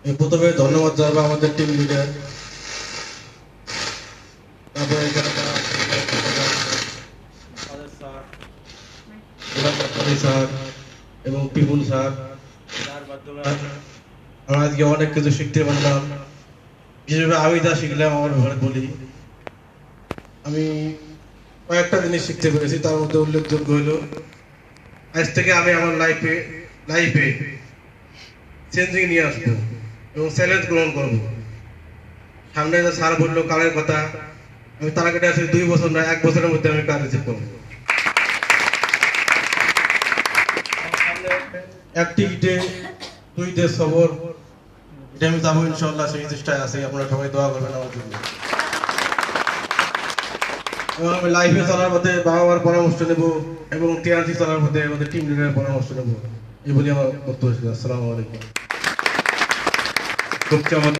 প্রথমে ধন্যবাদ জানাবো আমাদের টিম লিডার, তারপরে এখানে স্যার এবং পিপুল স্যার, আমরা আজকে অনেক কিছু শিখতে পারলাম। বিশেষভাবে আমি যা শিখলাম আমার ব্যাপারে বলি, আমি কয়েকটা জিনিস শিখতে পেরেছি। তার মধ্যে উল্লেখযোগ্য হলো, আজ থেকে আমি আমার লাইফে চেঞ্জিং নিয়ে আসবো এবং চ্যালেঞ্জ গ্রহণ করবো। সামনে যে স্যার বললো কালের কথা, আমি তারা কেটে আসলে 2 বছর না 1 বছরের মধ্যে আমি কাজ রিসিভ করবো। এক টিকিটে 2 দেশ সফর, এটা আমি যাবো ইনশাল্লাহ, সেই চেষ্টায় আছি। আপনারা সবাই দোয়া করবেন আমার জন্য। এবং আমি লাইফে চলার পথে বাবা মার পরামর্শ নেবো এবং টিআরসি চলার পথে আমাদের টিম লিডারের পরামর্শ নেবো। এই বলে আমার বক্তব্য ছিল। আসসালামু আলাইকুম।